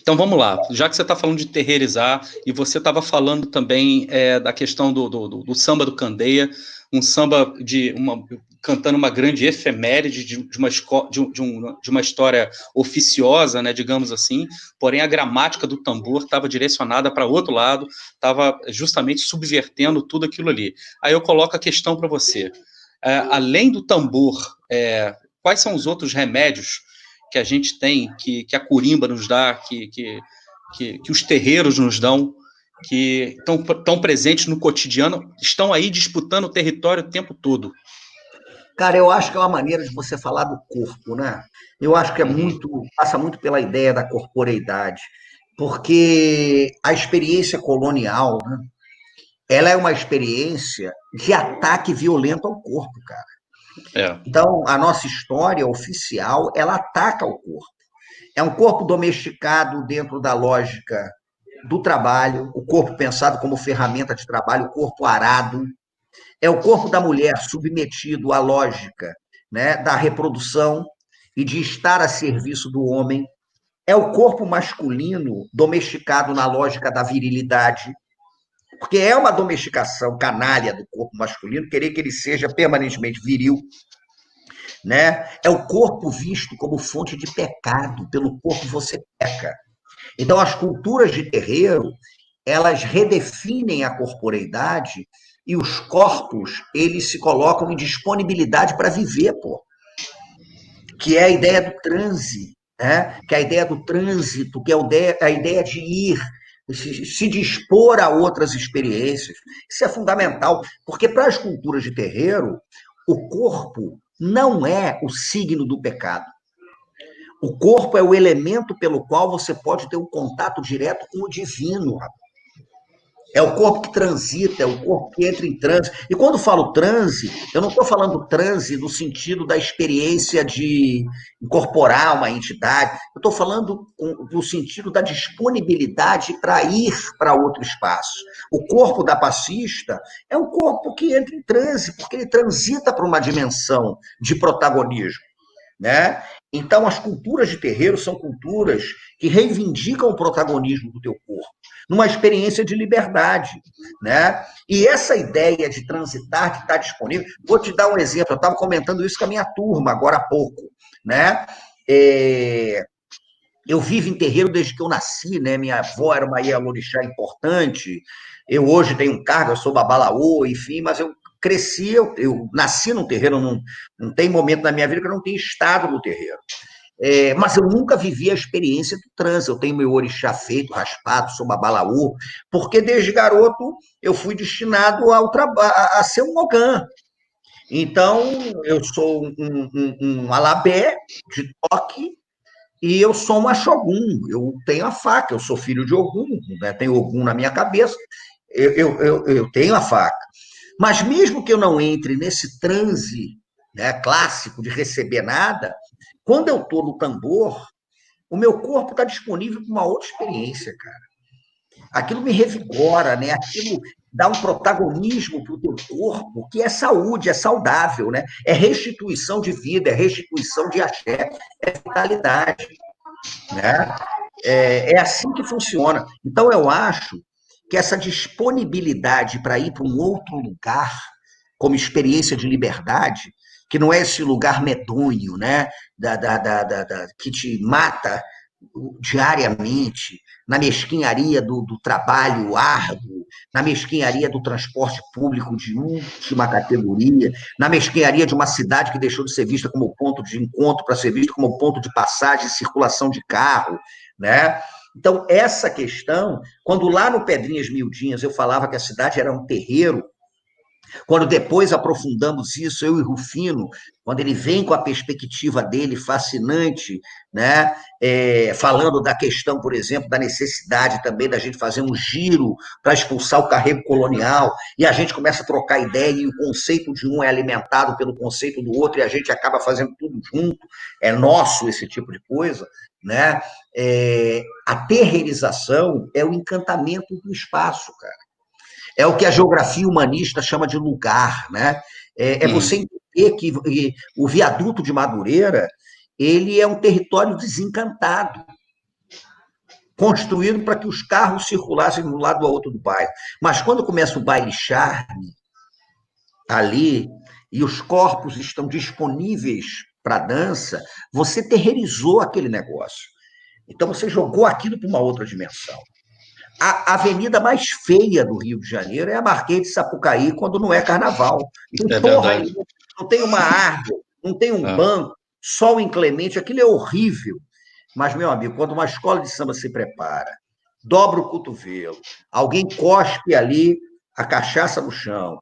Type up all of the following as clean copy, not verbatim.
Então vamos lá, já que você está falando de terreirizar, e você estava falando também da questão do samba do Candeia, um samba cantando uma grande efeméride de uma história oficiosa, né, digamos assim, porém a gramática do tambor estava direcionada para outro lado, estava justamente subvertendo tudo aquilo ali. Aí eu coloco a questão para você. Além do tambor, quais são os outros remédios que a gente tem, que a curimba nos dá, que os terreiros nos dão, que estão presentes no cotidiano, estão aí disputando o território o tempo todo? Cara, eu acho que é uma maneira de você falar do corpo, né? Eu acho que Uhum. passa muito pela ideia da corporeidade, porque a experiência colonial, né, ela é uma experiência de ataque violento ao corpo, cara. É. Então, a nossa história oficial, ela ataca o corpo. É um corpo domesticado dentro da lógica do trabalho, o corpo pensado como ferramenta de trabalho, o corpo arado. É o corpo da mulher submetido à lógica, né, da reprodução e de estar a serviço do homem. É o corpo masculino domesticado na lógica da virilidade, porque é uma domesticação canalha do corpo masculino, querer que ele seja permanentemente viril, né? É o corpo visto como fonte de pecado, pelo corpo você peca. Então, as culturas de terreiro, elas redefinem a corporeidade e os corpos, eles se colocam em disponibilidade para viver, pô. Que é a ideia do transe, né? Que é a ideia do trânsito, que é a ideia de ir, se dispor a outras experiências. Isso é fundamental, porque para as culturas de terreiro, o corpo não é o signo do pecado. O corpo é o elemento pelo qual você pode ter um contato direto com o divino. É o corpo que transita, é o corpo que entra em transe. E quando falo transe, eu não estou falando transe no sentido da experiência de incorporar uma entidade, eu estou falando no sentido da disponibilidade para ir para outro espaço. O corpo da passista é um corpo que entra em transe, porque ele transita para uma dimensão de protagonismo. Né? Então, as culturas de terreiro são culturas que reivindicam o protagonismo do teu corpo, numa experiência de liberdade. Né? E essa ideia de transitar, de estar disponível, vou te dar um exemplo, eu estava comentando isso com a minha turma agora há pouco. Né? Eu vivo em terreiro desde que eu nasci, né? Minha avó era uma Ialorixá importante, eu hoje tenho um cargo, eu sou babalaô, enfim, mas eu cresci, eu nasci no terreiro, não tem momento na minha vida que eu não tenha estado no terreiro. Mas eu nunca vivi a experiência do transe. Eu tenho meu orixá feito, raspado, sou babalaú, porque desde garoto eu fui destinado a ser um ogã. Então, eu sou um alabé de toque e eu sou uma Shogun. Eu tenho a faca, eu sou filho de Ogum, né? Tenho Ogum na minha cabeça, eu tenho a faca. Mas mesmo que eu não entre nesse transe, né, clássico de receber nada, quando eu estou no tambor, o meu corpo está disponível para uma outra experiência, cara. Aquilo me revigora, né? Aquilo dá um protagonismo para o teu corpo, que é saúde, é saudável, né? É restituição de vida, é restituição de axé, é vitalidade, né? É assim que funciona. Então, eu acho que essa disponibilidade para ir para um outro lugar, como experiência de liberdade, que não é esse lugar medonho, né, que te mata diariamente, na mesquinharia do trabalho árduo, na mesquinharia do transporte público de última categoria, na mesquinharia de uma cidade que deixou de ser vista como ponto de encontro para ser vista como ponto de passagem e circulação de carro, né? Então, essa questão, quando lá no Pedrinhas Miudinhas eu falava que a cidade era um terreiro, quando depois aprofundamos isso, eu e Rufino, quando ele vem com a perspectiva dele fascinante, né, falando da questão, por exemplo, da necessidade também da gente fazer um giro para expulsar o carrego colonial, e a gente começa a trocar ideia, e o conceito de um é alimentado pelo conceito do outro, e a gente acaba fazendo tudo junto, é nosso esse tipo de coisa, né? A terreirização é o encantamento do espaço, cara. É o que a geografia humanista chama de lugar, né? Você entender que o viaduto de Madureira ele é um território desencantado. construído para que os carros circulassem de um lado ao outro do bairro. Mas quando começa o baile charme ali e os corpos estão disponíveis para dança, você terrorizou aquele negócio. Então você jogou aquilo para uma outra dimensão. A avenida mais feia do Rio de Janeiro é a Marquês de Sapucaí, quando não é carnaval. Não É tem porra verdade. nenhuma, não tem uma árvore, não tem um É. banco, sol inclemente, aquilo é horrível. Mas, meu amigo, quando uma escola de samba se prepara, dobra o cotovelo, alguém cospe ali a cachaça no chão,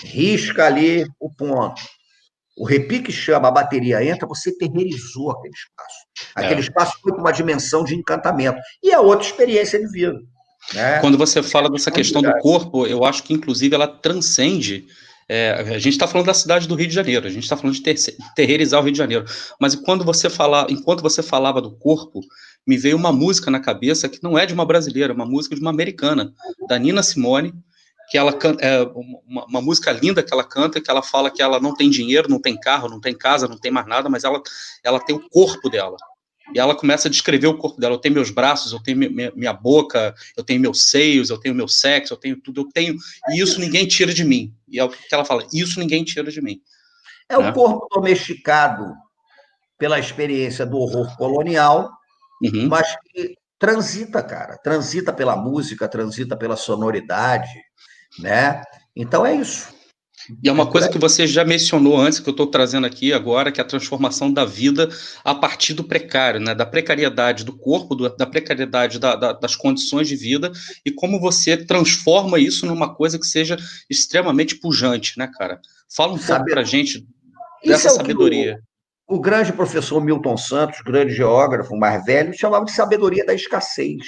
risca ali o ponto, o repique chama, a bateria entra, você terrorizou aquele espaço. Aquele É. espaço foi com uma dimensão de encantamento. E é outra experiência de vida. Né? Quando você fala dessa questão do corpo, eu acho que, inclusive, ela transcende. A gente está falando da cidade do Rio de Janeiro, a gente está falando de terreirizar o Rio de Janeiro. Mas enquanto você falava do corpo, me veio uma música na cabeça que não é de uma brasileira, é uma música de uma americana, da Nina Simone, que ela é uma música linda que ela canta, que ela fala que ela não tem dinheiro, não tem carro, não tem casa, não tem mais nada, mas ela tem o corpo dela. E ela começa a descrever o corpo dela. Eu tenho meus braços, eu tenho minha boca, eu tenho meus seios, eu tenho meu sexo, eu tenho tudo, eu tenho. E isso ninguém tira de mim. E é o que ela fala: isso ninguém tira de mim. É o Né? corpo domesticado pela experiência do horror colonial, Uhum. mas que transita, cara. Transita pela música, transita pela sonoridade, né? Então é isso. E é É uma por coisa aí. que você já mencionou antes, que eu estou trazendo aqui agora, que é a transformação da vida a partir do precário, né? Da precariedade do corpo, da precariedade das condições de vida, e como você transforma isso numa coisa que seja extremamente pujante, né, cara? Fala um pouco Saber... pra gente Isso dessa é o que sabedoria. o grande professor Milton Santos, grande geógrafo mais velho, chamava de sabedoria da escassez,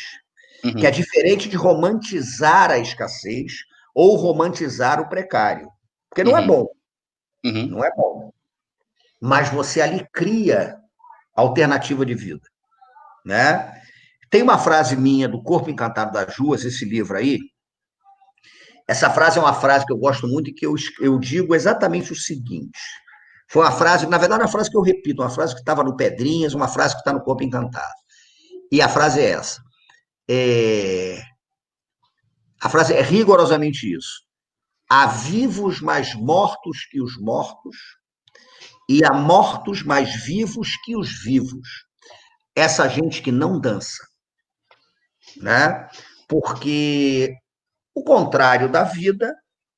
que é Uhum, diferente de romantizar a escassez ou romantizar o precário. Porque não é uhum, bom, uhum. não é bom. Mas você ali cria alternativa de vida, né? Tem uma frase minha do Corpo Encantado das Ruas, esse livro aí. Essa frase é uma frase que eu gosto muito e que eu digo exatamente o seguinte. Foi uma frase, na verdade, uma frase que eu repito, uma frase que estava no Pedrinhas, uma frase que está no Corpo Encantado. E a frase é essa. É... A frase é rigorosamente isso. Há vivos mais mortos que os mortos e há mortos mais vivos que os vivos. Essa gente que não dança, né? Porque o contrário da vida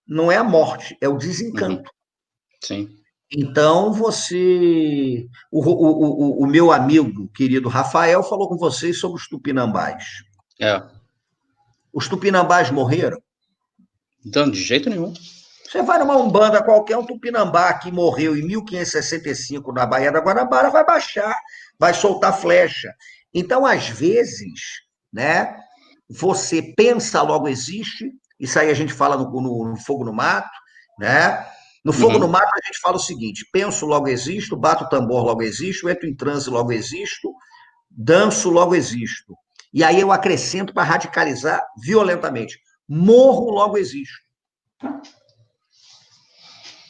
não é a morte, é o Uhum, desencanto. sim. Então, você. O meu amigo querido Rafael falou com vocês sobre os tupinambás. É. Os tupinambás morreram? Então, de jeito nenhum. Você vai numa Umbanda qualquer, um tupinambá que morreu em 1565 na Baía da Guanabara vai baixar, vai soltar flecha. Então, às vezes, né, você pensa, logo existe. Isso aí a gente fala no Fogo no Mato, né? No Fogo no Uhum. Mato a gente fala o seguinte: penso, logo existo, bato o tambor, logo existo, entro em transe, logo existo, danço, logo existo. E aí eu acrescento para radicalizar violentamente: morro, logo existo.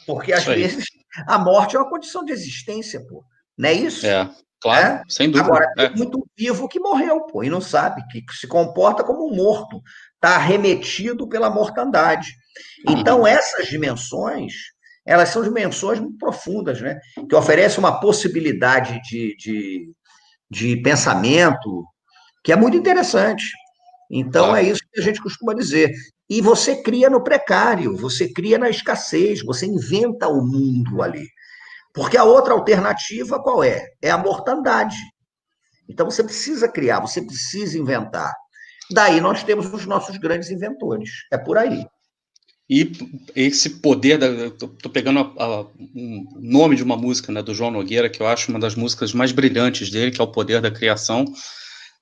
Porque às Isso aí. vezes a morte é uma condição de existência, pô. Não é isso? É, claro, É? sem dúvida. Agora, tem É. muito vivo que morreu, pô, e não sabe, que se comporta como um morto, está arremetido pela mortandade. Então, Uhum. essas dimensões, elas são dimensões muito profundas, né? Que oferecem uma possibilidade de pensamento que é muito interessante. Então, é Claro. isso que a gente costuma dizer. E você cria no precário, você cria na escassez, você inventa o mundo ali. Porque a outra alternativa qual é? É a mortandade. Então você precisa criar, você precisa inventar. Daí nós temos os nossos grandes inventores. É por aí. E esse poder, tô pegando um nome de uma música, né, do João Nogueira, que eu acho uma das músicas mais brilhantes dele, que é o Poder da Criação,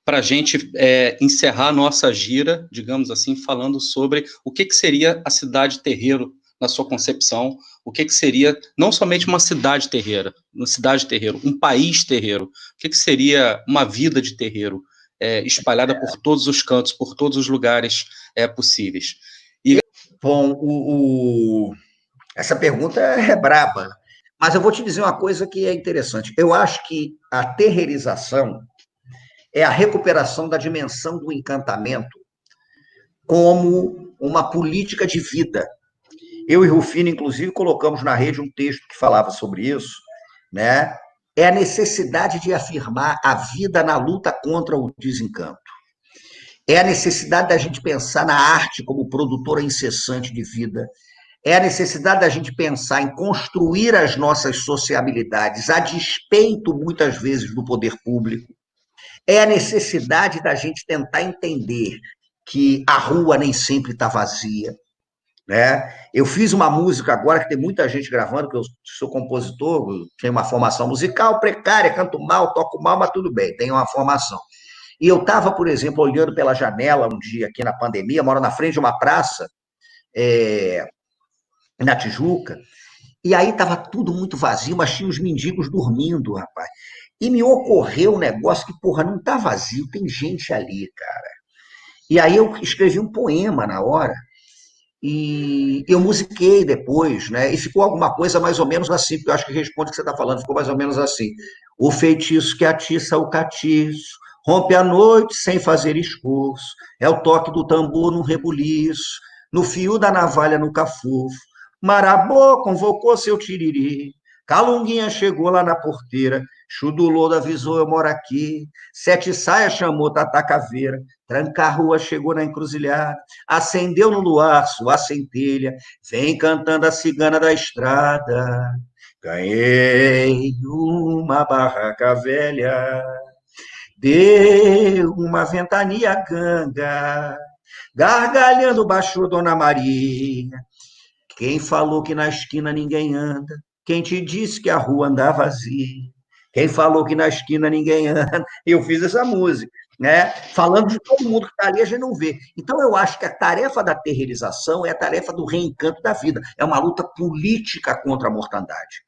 para a gente encerrar a nossa gira, digamos assim, falando sobre o que seria a cidade terreiro na sua concepção, o que seria não somente uma cidade terreiro, um país terreiro, o que seria uma vida de terreiro, espalhada por todos os cantos, por todos os lugares possíveis. E Bom, essa pergunta é braba, mas eu vou te dizer uma coisa que é interessante. Eu acho que a terreirização é a recuperação da dimensão do encantamento como uma política de vida. Eu e Rufino, inclusive, colocamos na rede um texto que falava sobre isso, né? É a necessidade de afirmar a vida na luta contra o desencanto. É a necessidade da gente pensar na arte como produtora incessante de vida. É a necessidade da gente pensar em construir as nossas sociabilidades a despeito, muitas vezes, do poder público. É a necessidade da gente tentar entender que a rua nem sempre está vazia, né? Eu fiz uma música agora que tem muita gente gravando, que eu sou compositor, tenho uma formação musical precária, canto mal, toco mal, mas tudo bem, tenho uma formação. E eu estava, por exemplo, olhando pela janela um dia aqui na pandemia, moro na frente de uma praça, na Tijuca, e aí estava tudo muito vazio, mas tinha os mendigos dormindo, rapaz. E me ocorreu um negócio que, porra, não está vazio, tem gente ali, cara. E aí eu escrevi um poema na hora, e eu musiquei depois, né? E ficou alguma coisa mais ou menos assim, porque eu acho que responde o que você está falando, ficou mais ou menos assim. O feitiço que atiça o catiço, rompe a noite sem fazer esforço, é o toque do tambor no rebuliço, no fio da navalha no cafufo. Marabô convocou seu tiriri, Calunguinha chegou lá na porteira, Chudulodo avisou, eu moro aqui, Sete Saia chamou Tata Caveira, Tranca-Rua chegou na encruzilhada, acendeu no luar sua centelha, vem cantando a cigana da estrada. Ganhei uma barraca velha, deu uma ventania ganga, gargalhando baixou Dona Maria. Quem falou que na esquina ninguém anda? Quem te disse que a rua anda vazia? Quem falou que na esquina ninguém anda? Eu fiz essa música, né? Falando de todo mundo que está ali, a gente não vê. Então, eu acho que a tarefa da territorialização é a tarefa do reencanto da vida. É uma luta política contra a mortandade.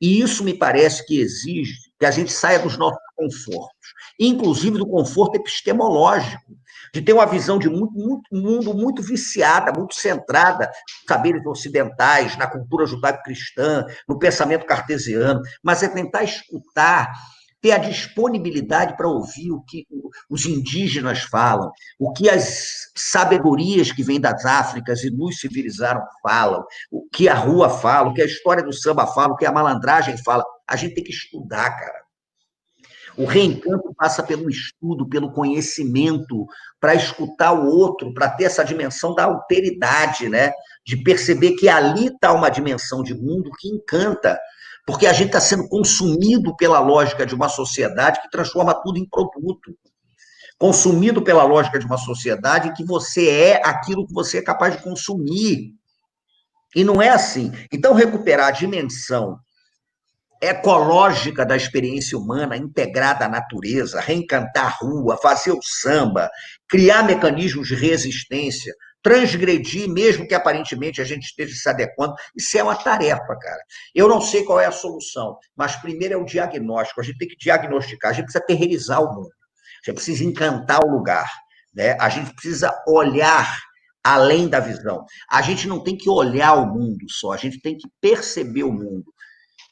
E isso me parece que exige que a gente saia dos nossos confortos, inclusive do conforto epistemológico, de ter uma visão de mundo muito viciada, muito centrada nos saberes ocidentais, na cultura judaico-cristã, no pensamento cartesiano, mas é tentar escutar, ter a disponibilidade para ouvir o que os indígenas falam, o que as sabedorias que vêm das Áfricas e nos civilizaram falam, o que a rua fala, o que a história do samba fala, o que a malandragem fala. A gente tem que estudar, cara. O reencanto passa pelo estudo, pelo conhecimento, para escutar o outro, para ter essa dimensão da alteridade, né? De perceber que ali está uma dimensão de mundo que encanta, porque a gente está sendo consumido pela lógica de uma sociedade que transforma tudo em produto. Consumido pela lógica de uma sociedade em que você é aquilo que você é capaz de consumir. E não é assim. Então, recuperar a dimensão ecológica da experiência humana, integrada à natureza, reencantar a rua, fazer o samba, criar mecanismos de resistência, transgredir, mesmo que aparentemente a gente esteja se adequando, isso é uma tarefa, cara. Eu não sei qual é a solução, mas primeiro é o diagnóstico, a gente tem que diagnosticar, a gente precisa terreirizar o mundo, a gente precisa encantar o lugar, né? A gente precisa olhar além da visão. A gente não tem que olhar o mundo só, a gente tem que perceber o mundo.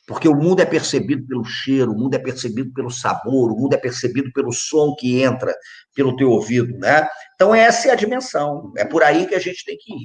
Porque o mundo é percebido pelo cheiro, o mundo é percebido pelo sabor, o mundo é percebido pelo som que entra pelo teu ouvido, né? Então, essa é a dimensão. É por aí que a gente tem que ir.